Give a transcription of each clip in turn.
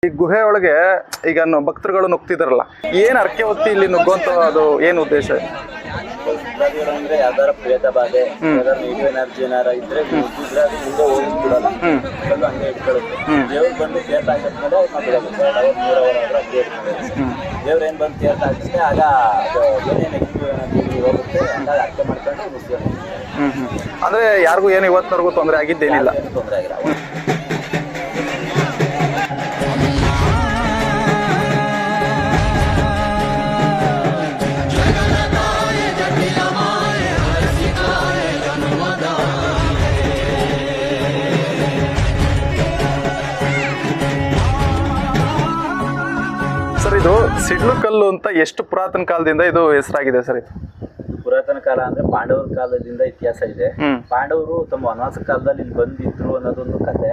ಈ ಗುಹೆ ಒಳಗೆ ಈಗ ಭಕ್ತರುಗಳು ನುಗ್ತಿದಾರಲ್ಲ, ಏನ್ ಅರ್ಕೆ ಹೊತ್ತಿ ಇಲ್ಲಿ ನುಗ್ಗುವಂತ ಅದು ಏನ್ ಉದ್ದೇಶ? ಅಂದ್ರೆ ಯಾವ್ದಾರ ಪ್ರೇತ ಬಾಧೆ, ನೆಗೆಟಿವ್ ಎನರ್ಜಿ ಏನಾರ ಇದ್ರೆ ಮುಂದೆ ಹೋಗ್ಬಿಡಲ್ಲ, ಹಂಗೆ ಇಟ್ಕೊಳ್ಳುತ್ತೆ. ದೇವ್ರು ಬಂದು ತೀರ್ಥ ಹಾಕಿದ್ಮೇಲೆ ದೇವ್ರ ಏನ್ ಬಂದು ತೀರ್ಥ ಹಾಕಿದ್ರೆ ಆಗ ಏನೇ ನೆಗೆಟಿವ್ ಎನರ್ಜಿ ಹೋಗುತ್ತೆ, ಹಂಗಾಗಿ ಅರ್ಕೆ ಮಾಡ್ಕೊಂಡು ಮುಗಿಸ್ತೀವಿ. ಅಂದ್ರೆ ಯಾರಿಗೂ ಏನು ಇವತ್ತಿನವರೆಗೂ ತೊಂದರೆ ಆಗಿದ್ದೇನಿಲ್ಲ? ತೊಂದರೆ ಆಗಿಲ್ಲ. ಸರ್, ಇದು ಸಿಡ್ಲು ಕಲ್ಲು ಅಂತ ಎಷ್ಟು ಪುರಾತನ ಕಾಲದಿಂದ ಇದು ಹೆಸರಾಗಿದೆ ಸರ್? ಇದು ಪುರಾತನ ಕಾಲ ಅಂದ್ರೆ ಪಾಂಡವರ ಕಾಲದಿಂದ ಇತಿಹಾಸ ಇದೆ. ಪಾಂಡವರು ತಮ್ಮ ವನವಾಸ ಕಾಲದಲ್ಲಿ ಇಲ್ಲಿ ಬಂದಿದ್ರು ಅನ್ನೋದೊಂದು ಕತೆ.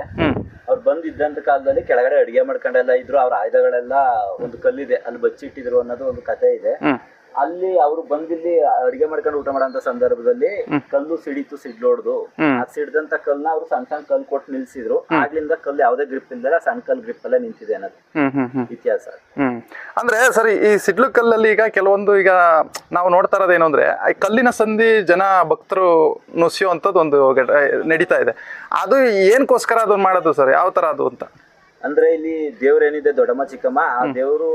ಅವ್ರು ಬಂದಿದ್ದಂತ ಕಾಲದಲ್ಲಿ ಕೆಳಗಡೆ ಅಡಿಗೆ ಮಾಡ್ಕೊಂಡೆಲ್ಲ ಇದ್ರು, ಅವ್ರ ಆಯುಧಗಳೆಲ್ಲ ಒಂದು ಕಲ್ಲಿದೆ ಅಲ್ಲಿ ಬಚ್ಚಿಟ್ಟಿದ್ರು ಅನ್ನೋದು ಒಂದು ಕತೆ ಇದೆ. ಅಲ್ಲಿ ಅವ್ರು ಬಂದಿಲ್ಲಿ ಅಡಿಗೆ ಮಾಡ್ಕೊಂಡು ಊಟ ಮಾಡೋ ಸಂದರ್ಭದಲ್ಲಿ ಕಲ್ಲು ಸಿಡಿತು, ಸಿಡ್ಲೋಡ್ದು. ಆ ಸಿಡ್ದಂತ ಕಲ್ನ ಅವ್ರು ಸಣ್ಣ ಸಣ್ಣ ಕಲ್ಲು ಕೊಟ್ಟು ನಿಲ್ಸಿದ್ರು. ಆಗ್ಲಿಂದ ಕಲ್ಲು ಯಾವ್ದೇ ಗ್ರಿಪ್ ಇಲ್ದಲ್ಲ ಸಣ್ಣ ಕಲ್ ಗ್ರಿಪ್ ಅಲ್ಲೇ ನಿಂತಿದೆ ಅನ್ನೋದು ಇತಿಹಾಸ. ಅಂದ್ರೆ ಸರಿ, ಈ ಸಿಡ್ಲು ಕಲ್ಲಲ್ಲಿ ಈಗ ಕೆಲವೊಂದು ಈಗ ನಾವು ನೋಡ್ತಾ ಇರೋದೇನು ಅಂದ್ರೆ ಕಲ್ಲಿನ ಸಂಧಿ ಜನ ಭಕ್ತರು ನುಸಿಯುವಂಥದ್ದು ಒಂದು ನಡೀತಾ ಇದೆ. ಅದು ಏನಕ್ಕೋಸ್ಕರ ಅದನ್ನ ಮಾಡೋದು ಸರ್? ಯಾವ ತರ ಅದು ಅಂತ ಅಂದ್ರೆ ಇಲ್ಲಿ ದೇವ್ರೇನಿದೆ ದೊಡ್ಡಮ್ಮ ಚಿಕ್ಕಮ್ಮ, ಆ ದೇವ್ರು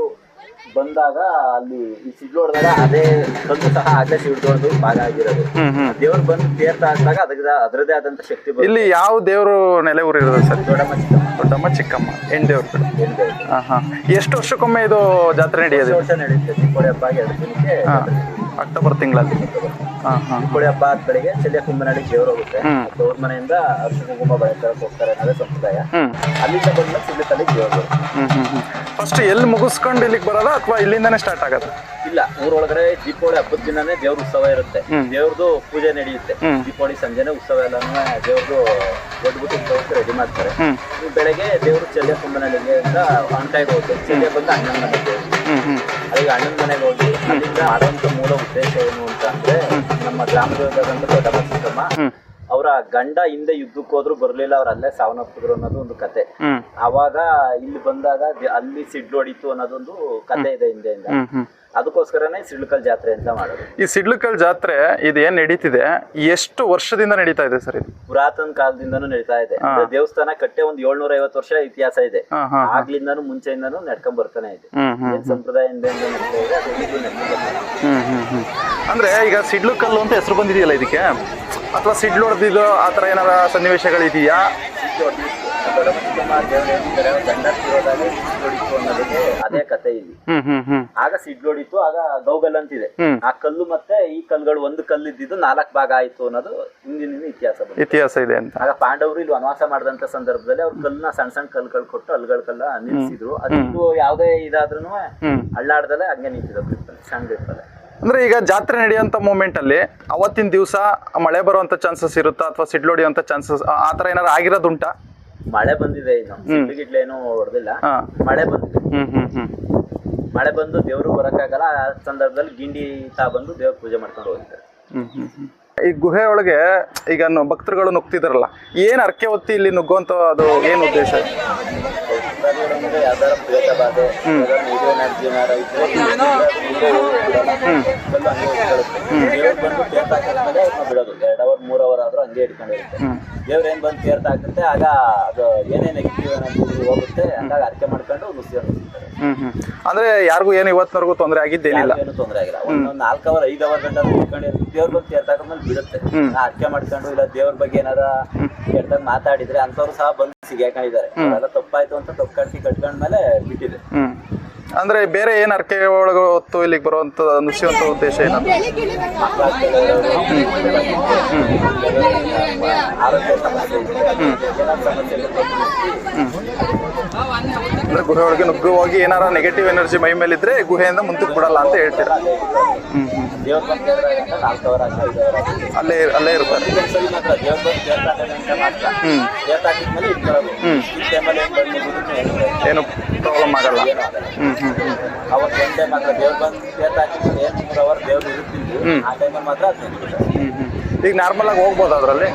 ಬಂದಾಗ ಅಲ್ಲಿ ಈ ಸಿಡ್ಲು ಹೊಡೆದಾಗ ಅದೇ ಕಲ್ಲು ಸಹ ಆಗ್ಲೇ ಸಿಡ್ದೊಡ್ದು ಭಾಗ ಆಗಿರೋದು. ದೇವ್ರು ಬಂದು ತೀರ್ಥ ಹಾಕಿದಾಗ ಅದರದೇ ಆದಂತ ಶಕ್ತಿ. ಇಲ್ಲಿ ಯಾವ ದೇವರು ನೆಲೆ ಊರಿರೋದು ಸರ್? ದೊಡ್ಡಮ್ಮ ಚಿಕ್ಕಮ್ಮ. ದೊಡ್ಡಮ್ಮ ಚಿಕ್ಕಮ್ಮ ಹೆಣ್ ದೇವ್ರು. ಎಷ್ಟು ವರ್ಷಕ್ಕೊಮ್ಮೆ ಇದು ಜಾತ್ರೆ ನಡೆಯೋದು? ವರ್ಷ ನಡೆಯುತ್ತೆ. ದೀಪಾವಳಿ ಹಬ್ಬ 2 ದಿನಕ್ಕೆ, ಅಕ್ಟೋಬರ್ ತಿಂಗಳಲ್ಲಿ. ದೀಪಾವಳಿ ಹಬ್ಬ ಆದ ಬೆಳಿಗ್ಗೆ ಚೆಲ್ಲೆ ಕುಂಭನಹಳ್ಳಿ ದೇವ್ರು ಹೋಗುತ್ತೆ. ಅವ್ರ ಮನೆಯಿಂದ ಅರ್ಶಿನ ಕುಂಕುಮ ಬಳೆ ತರಕ್ ಹೋಗ್ತಾರೆ ಅನ್ನೋದೇ ಸಂಪ್ರದಾಯ. ಅಲ್ಲಿಂದ ಬಂದ ಸಿಡ್ಲು ಕಲ್ಲಿಗೆ ದೇವ್ರು. ಫಸ್ಟ್ ಎಲ್ಲಿ ಮುಗಿಸ್ಕೊಂಡು ಇಲ್ಲಿಗೆ ಬರೋದ ಅಥವಾ ಇಲ್ಲಿಂದಾನೇ ಸ್ಟಾರ್ಟ್ ಆಗೋದು? ಇಲ್ಲ, ಊರೊಳಗಡೆ ದೀಪಾವಳಿ ಹಬ್ಬದ ದಿನನೇ ದೇವ್ರ ಉತ್ಸವ ಇರುತ್ತೆ. ದೇವ್ರದ್ದು ಪೂಜೆ ನಡೆಯುತ್ತೆ. ದೀಪಾವಳಿ ಸಂಜೆನೆ ಉತ್ಸವ ಎಲ್ಲಾನು ದೇವ್ರದ್ದು ದೊಡ್ಡಬಿಟ್ಟು ಉತ್ಸವಕ್ಕೆ ರೆಡಿ ಮಾಡ್ತಾರೆ. ಬೆಳಗ್ಗೆ ದೇವ್ರು ಚೆಲ್ಲೆ ಕುಂಭನಹಳ್ಳಿಗೆ ಅಂತ ಅಣ್ಕಾಯಿಗೆ ಹೋಗುತ್ತೆ. ಚೆಲ್ಲೆ ಬಂದು ಅಣ್ಣನ ಮನೆ ದೇವ್ರು. ಅಲ್ಲಿಗೆ ಅಣ್ಣನ ಮನೆಗೆ ಹೋಗಿ ಅಲ್ಲಿಂದ ಮಾಡುವಂತ ಮೂಲ ಉದ್ದೇಶ ಏನು ಅಂತ ಅಂದ್ರೆ, ನಮ್ಮ ಗ್ರಾಮದಲ್ಲಿರುವಂತ ದೊಡ್ಡಮ್ಮ ಚಿಕ್ಕಮ್ಮ ಅವರ ಗಂಡ ಹಿಂದೆ ಯುದ್ಧಕ್ಕೆ ಹೋದ್ರು ಬರ್ಲಿಲ್ಲ, ಅವ್ರ ಅಲ್ಲೇ ಸಾವನ್ನಪ್ಪಿದ್ರು ಅನ್ನೋದು ಒಂದು ಕತೆ. ಅವಾಗ ಇಲ್ಲಿ ಬಂದಾಗ ಅಲ್ಲಿ ಸಿಡ್ಲು ಹೊಡಿತು ಅನ್ನೋದೊಂದು ಕತೆ ಇದೆ ಹಿಂದೆಯಿಂದ. ಅದಕ್ಕೋಸ್ಕರನೇ ಸಿಡ್ಲುಕಲ್ ಜಾತ್ರೆ ಅಂತ ಮಾಡೋದು. ಈ ಸಿಡ್ಲುಕಲ್ ಜಾತ್ರೆ ಇದು ಏನ್ ನಡೀತಿದೆ, ಎಷ್ಟು ವರ್ಷದಿಂದ ನಡೀತಾ ಇದೆ ಸರ್? ಇದು ಪುರಾತನ ಕಾಲದಿಂದನೂ ನಡೀತಾ ಇದೆ. ದೇವಸ್ಥಾನ ಕಟ್ಟೆ ಒಂದು 750 ವರ್ಷ ಇತಿಹಾಸ ಇದೆ. ಆಗ್ಲಿಂದಾನು ಮುಂಚೆಯಿಂದಾನು ನಡ್ಕೊಂಡ್ ಬರ್ತಾನೆ ಇದೆ. ಸಂಪ್ರದಾಯ ಅಂದ್ರೆ ಈಗ ಸಿಡ್ಲುಕಲ್ಲು ಅಂತ ಹೆಸರು ಬಂದಿದೆಯಲ್ಲ ಇದಕ್ಕೆ, ಅಥವಾ ಸಿಡ್ಲು ಹೊಡೆದಿದ್ದು ಆತರ ಏನಾರ ಸನ್ನಿವೇಶಗಳಿದೆಯಾ? ಅದೇ ಕತೆ ಇಲ್ಲಿ. ಆಗ ಸಿಡ್ಲೊಡಿತು, ಆಗ ಗೌಗಲ್ ಅಂತಿದೆ. ಆ ಕಲ್ಲು ಮತ್ತೆ ಈ ಕಲ್ಲುಗಳು ಒಂದು ಕಲ್ಲು ಇದ್ದಿದ್ದು 4 ಭಾಗ ಆಯ್ತು ಅನ್ನೋದು ಹಿಂದಿನ ಇತಿಹಾಸ ಇದೆ ಅಂತ. ಆಗ ಪಾಂಡವರು ಇಲ್ಲಿ ವನವಾಸ ಮಾಡಿದಂತ ಸಂದರ್ಭದಲ್ಲಿ ಅವ್ರ ಕಲ್ಲನ್ನ ಸಣ್ಣ ಸಣ್ಣ ಕಲ್ಗಳು ಕೊಟ್ಟು ಹಲ್ಗಳಕ್ಕೆಲ್ಲ ನಿಲ್ಸಿದ್ರು. ಅದು ಯಾವ್ದೇ ಇದಾದ್ರೂ ಅಳ್ಳಾಡ್ದಲ್ಲೇ ಹಂಗೆ ನಿಂತಿದ್ರು ಸಣ್ಣ ಗ್ರಿಪ್ಪಲ್ಲೇ. ಅಂದ್ರೆ ಈಗ ಜಾತ್ರೆ ನಡೆಯುವಂತ ಮೂಮೆಂಟ್ ಅಲ್ಲಿ ಅವತ್ತಿನ ದಿವಸ ಮಳೆ ಬರುವಂತ ಚಾನ್ಸಸ್ ಇರುತ್ತಾ, ಅಥವಾ ಸಿಡ್ಲು ಹೊಡಿಯುವಂತ ಚಾನ್ಸಸ್ ಆತರ ಏನಾರು ಆಗಿರೋದುಂಟಾ? ಮಳೆ ಬಂದಿದೆ, ಇನ್ನು ಗಿಡ್ಲೇನು ಹೊಡೆದಿಲ್ಲ, ಮಳೆ ಬಂದಿದೆ. ಮಳೆ ಬಂದು ದೇವ್ರು ಬರಕ್ಕಾಗಲ್ಲ. ಆ ಸಂದರ್ಭದಲ್ಲಿ ಗಿಂಡಿ ಬಂದು ದೇವ್ರ ಪೂಜೆ ಮಾಡ್ಕೊಂಡು ಹೋಗ್ತಾರೆ. ಈ ಗುಹೆ ಒಳಗೆ ಈಗ ಭಕ್ತರುಗಳು ನುಗ್ತಿದಾರಲ್ಲ, ಏನ್ ಅರ್ಕೆ ಹೊತ್ತಿ ಇಲ್ಲಿ ನುಗ್ಗುವಂತ ಅದು ಏನ್ ಉದ್ದೇಶ? ಯಾವ್ದಾರ ಪ್ರೇತ ಬಾಧೆ, ನೆಗೆಟಿವ್ ಎನರ್ಜಿ ಏನಾರ ಇದ್ರೆ ದೇವ್ರು ಬಂದು ತೀರ್ಥ ಹಾಕಿದ್ಮೇಲೆ ಬಿಡೋದು. 2 ಅವರ್ 3 ಅವರ್ ಆದ್ರೂ ಹಂಗೆ ಇಟ್ಕೊಂಡಿರುತ್ತೆ. ದೇವ್ರ ಏನ್ ಬಂದು ತೀರ್ಥ ಹಾಕುತ್ತೆ, ಆಗ ಅದು ಏನೇ ನೆಗೆಟಿವ್ ಎನರ್ಜಿ ಹೋಗುತ್ತೆ, ಹಂಗಾಗಿ ಅರ್ಕೆ ಮಾಡ್ಕೊಂಡು ಮುಗಿಸ್ತಾರೆ. ಅಂದ್ರೆ ಯಾರಿಗೂ ಏನು ಇವತ್ತಿನವರೆಗೂ ತೊಂದರೆ ಆಗಿದ್ದೇನಿಲ್ಲ? ಏನು ತೊಂದರೆ ಆಗಿಲ್ಲ. ಒಂದು 4 ಅವರ್ 5 ಅವರ್ ಗಂಟೆ ಇಟ್ಕೊಂಡಿರ್ತೀವಿ. ದೇವ್ರ ಬಂದು ತೀರ್ಥ ಹಾಕಿದ್ಮೇಲೆ ಬಿಡುತ್ತೆ. ಅರ್ಕೆ ಮಾಡ್ಕೊಂಡು ಇಲ್ಲ ದೇವ್ರ ಬಗ್ಗೆ ಏನಾರ ಕೆಟ್ಟದಾಗ ಮಾತಾಡಿದ್ರೆ ಅಂತವ್ರು ಸಹ ಬಂದು ಸಿಗಾಕೊಂಡಿದ್ದಾರೆ. ಅದೆಲ್ಲ ತಪ್ಪಾಯ್ತು ಅಂತ ಕಟ್ಕೊಂಡ್ಮೇಲೆ ಬಿಟ್ಟಿದೆ. ಅಂದ್ರೆ ಬೇರೆ ಏನ್ ಅರ್ಕೆ ಒಳಗೆ ಹೊತ್ತು ಇಲ್ಲಿಗೆ ಬರುವಂತ ನುಸಿಯುವಂತ ಉದ್ದೇಶ ಏನು? ಆರೋಗ್ಯ ಸಮಸ್ಯೆ ಅಂದ್ರೆ ಗುಹೆ ಒಳಗೆ ನುಗ್ಗು ಹೋಗಿ ಏನಾರ ನೆಗೆಟಿವ್ ಎನರ್ಜಿ ಮೈ ಮೇಲಿದ್ರೆ ಗುಹೆಯಿಂದ ಮುಂದಕ್ಕೆ ಬಿಡಲ್ಲ ಅಂತ ಹೇಳ್ತೀರಾ? ಅಲ್ಲೇ ಇರ್ತಾರೆ. ಏನು ಪ್ರಾಬ್ಲಮ್ ಆಗಲ್ಲ. ಅವತ್ತು ಗಂಟೆ ಮಾತ್ರ ದೇವ್ರು ಬಂದು ತೀರ್ಥ ಹಾಕಿದ್ಮೇಲೆ ಏನು 3 ಅವರ್ ದೇವ್ರು ಇರುತ್ತಿದ್ದು, ಆ ಟೈಮಲ್ಲಿ ಮಾತ್ರ ಈಗ ನಾರ್ಮಲ್ ಆಗಿ ಹೋಗ್ಬೋದು ಅದರಲ್ಲಿ.